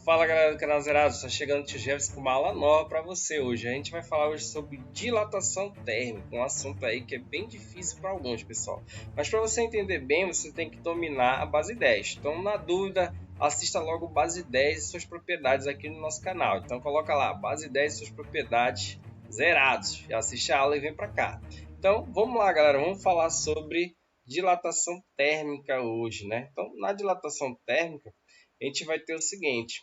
Fala galera do canal Zerado, está chegando o Tio Jefferson com uma aula nova para você hoje. A gente vai falar hoje sobre dilatação térmica, um assunto aí que é bem difícil para alguns, pessoal. Mas para você entender bem, você tem que dominar a base 10. Então, na dúvida, assista logo base 10 e suas propriedades aqui no nosso canal. Então, coloca lá, base 10 e suas propriedades zerados. Já assiste a aula e vem para cá. Então, vamos lá, galera, vamos falar sobre dilatação térmica hoje, né? Então, na dilatação térmica, a gente vai ter o seguinte: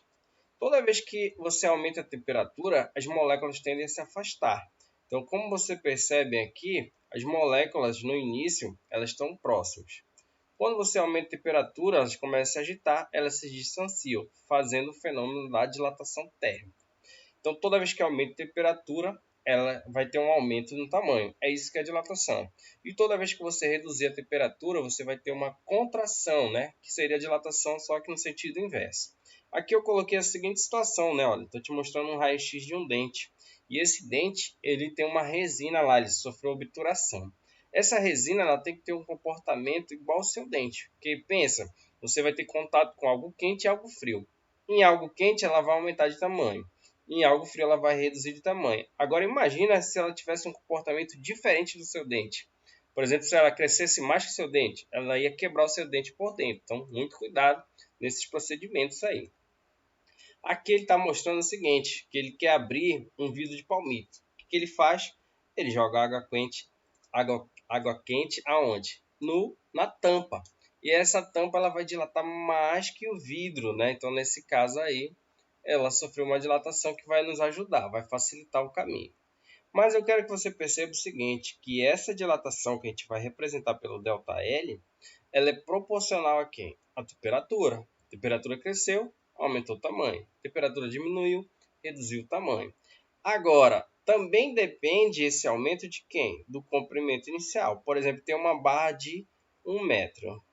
toda vez que você aumenta a temperatura, as moléculas tendem a se afastar. Então, como você percebe aqui, as moléculas no início elas estão próximas. Quando você aumenta a temperatura, elas começam a se agitar, elas se distanciam, fazendo o fenômeno da dilatação térmica. Então, toda vez que aumenta a temperatura, ela vai ter um aumento no tamanho. É isso que é a dilatação. E toda vez que você reduzir a temperatura, você vai ter uma contração, né? Que seria a dilatação, só que no sentido inverso. Aqui eu coloquei a seguinte situação, né? Olha, estou te mostrando um raio-x de um dente. E esse dente, ele tem uma resina lá, ele sofreu obturação. Essa resina, ela tem que ter um comportamento igual ao seu dente. Porque pensa, você vai ter contato com algo quente e algo frio. Em algo quente, ela vai aumentar de tamanho. Em algo frio, ela vai reduzir de tamanho. Agora, imagina se ela tivesse um comportamento diferente do seu dente. Por exemplo, se ela crescesse mais que o seu dente, ela ia quebrar o seu dente por dentro. Então, muito cuidado nesses procedimentos aí. Aqui ele está mostrando o seguinte, que ele quer abrir um vidro de palmito. O que ele faz? Ele joga água quente aonde? Na tampa. E essa tampa ela vai dilatar mais que o vidro, né? Então, nesse caso aí, ela sofreu uma dilatação que vai nos ajudar, vai facilitar o caminho. Mas eu quero que você perceba o seguinte, que essa dilatação que a gente vai representar pelo ΔL, ela é proporcional a quem? A temperatura. A temperatura cresceu, aumentou o tamanho. A temperatura diminuiu, reduziu o tamanho. Agora, também depende esse aumento de quem? Do comprimento inicial. Por exemplo, tem uma barra de 1 metro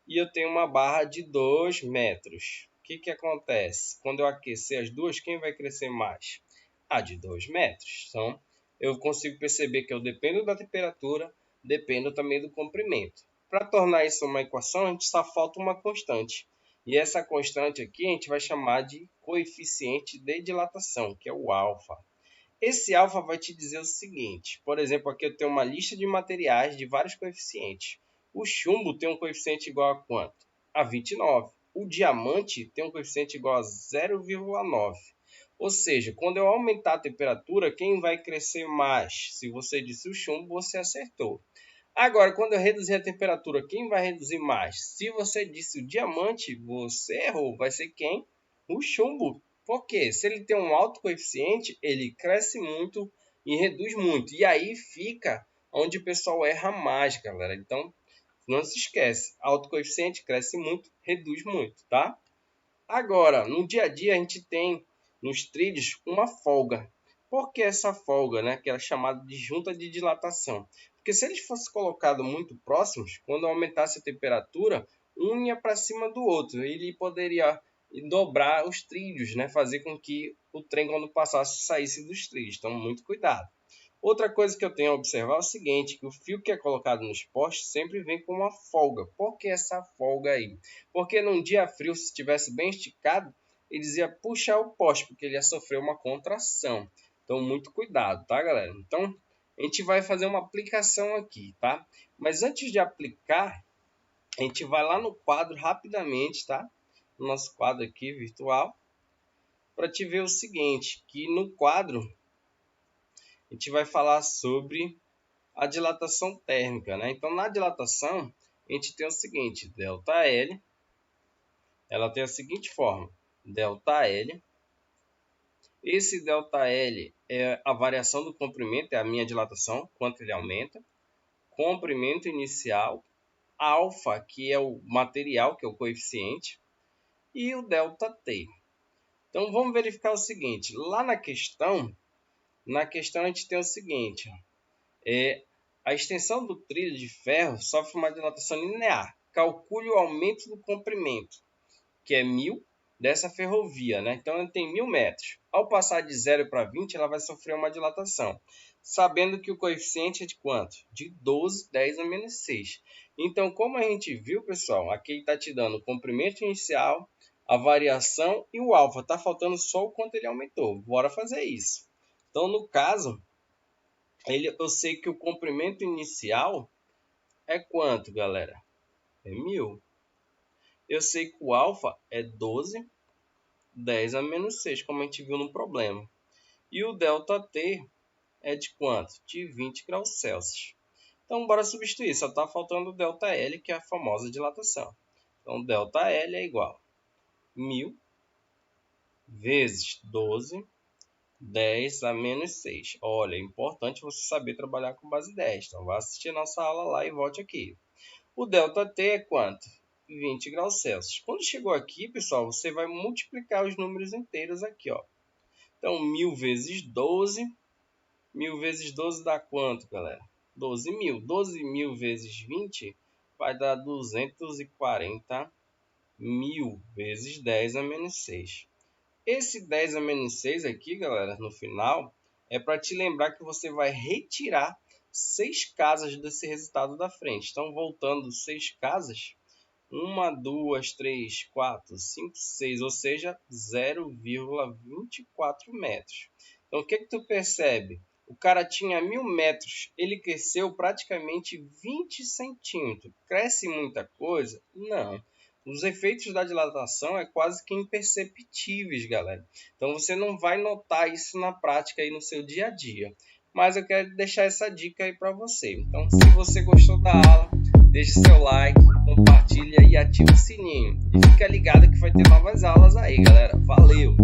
e eu tenho uma barra de 2 metros. O que acontece? Quando eu aquecer as duas, quem vai crescer mais? A de 2 metros. Então, eu consigo perceber que eu dependo da temperatura, dependo também do comprimento. Para tornar isso uma equação, a gente só falta uma constante. E essa constante aqui a gente vai chamar de coeficiente de dilatação, que é o alfa. Esse alfa vai te dizer o seguinte, por exemplo, aqui eu tenho uma lista de materiais de vários coeficientes. O chumbo tem um coeficiente igual a quanto? A 29. O diamante tem um coeficiente igual a 0,9. Ou seja, quando eu aumentar a temperatura, quem vai crescer mais? Se você disse o chumbo, você acertou. Agora, quando eu reduzir a temperatura, quem vai reduzir mais? Se você disse o diamante, você errou. Vai ser quem? O chumbo. Por quê? Se ele tem um alto coeficiente, ele cresce muito e reduz muito. E aí fica onde o pessoal erra mais, galera. Então, não se esquece. Alto coeficiente cresce muito, reduz muito, tá? Agora, no dia a dia, a gente tem nos trilhos uma folga. Por que essa folga, né? Que é chamada de junta de dilatação. Porque se eles fossem colocados muito próximos, quando aumentasse a temperatura, um ia para cima do outro. Ele poderia dobrar os trilhos, né? Fazer com que o trem, quando passasse, saísse dos trilhos. Então, muito cuidado. Outra coisa que eu tenho a observar é o seguinte, que o fio que é colocado nos postes sempre vem com uma folga. Por que essa folga aí? Porque num dia frio, se estivesse bem esticado, ele ia puxar o poste, porque ele ia sofrer uma contração. Então, muito cuidado, tá, galera? Então, a gente vai fazer uma aplicação aqui, tá? Mas antes de aplicar, a gente vai lá no quadro rapidamente, tá? No nosso quadro aqui virtual, para te ver o seguinte, que no quadro a gente vai falar sobre a dilatação térmica, né? Então, na dilatação, a gente tem o seguinte, ΔL, ela tem a seguinte forma, ΔL, esse ΔL é a variação do comprimento, é a minha dilatação, quanto ele aumenta, comprimento inicial, alfa, que é o material, que é o coeficiente, e o ΔT. Então, vamos verificar o seguinte, lá na questão a gente tem o seguinte, a extensão do trilho de ferro sofre uma dilatação linear. Calcule o aumento do comprimento, que é 1000 dessa ferrovia, né? Então, ela tem 1000 metros. Ao passar de 0 para 20, ela vai sofrer uma dilatação. Sabendo que o coeficiente é de quanto? De 12, 10 a menos 6. Então, como a gente viu, pessoal, aqui está te dando o comprimento inicial, a variação e o alfa. Tá faltando só o quanto ele aumentou. Bora fazer isso. Então, no caso, eu sei que o comprimento inicial é quanto, galera? É 1000. Eu sei que o alfa é 12, 10 a menos 6, como a gente viu no problema. E o ΔT é de quanto? De 20 graus Celsius. Então, bora substituir. Só está faltando o ΔL, que é a famosa dilatação. Então, ΔL é igual a 1000 vezes 12, 10 a menos 6. Olha, é importante você saber trabalhar com base 10. Então, vá assistir nossa aula lá e volte aqui. O ΔT é quanto? 20 graus Celsius. Quando chegou aqui, pessoal, você vai multiplicar os números inteiros aqui, ó. Então, 1000 vezes 12. 1000 vezes 12 dá quanto, galera? 12.000. 12.000 vezes 20 vai dar 240.000 vezes 10 a menos 6. Esse 10 a menos 6 aqui, galera, no final, é para te lembrar que você vai retirar 6 casas desse resultado da frente. Então, voltando 6 casas, 1, 2, 3, 4, 5, 6, ou seja, 0,24 metros. Então, o que tu percebe? O cara tinha 1000 metros, ele cresceu praticamente 20 centímetros. Cresce muita coisa? Não. Os efeitos da dilatação é quase que imperceptíveis, galera. Então, você não vai notar isso na prática aí no seu dia a dia. Mas eu quero deixar essa dica aí para você. Então, se você gostou da aula, deixe seu like, compartilha e ativa o sininho. E fica ligado que vai ter novas aulas aí, galera. Valeu!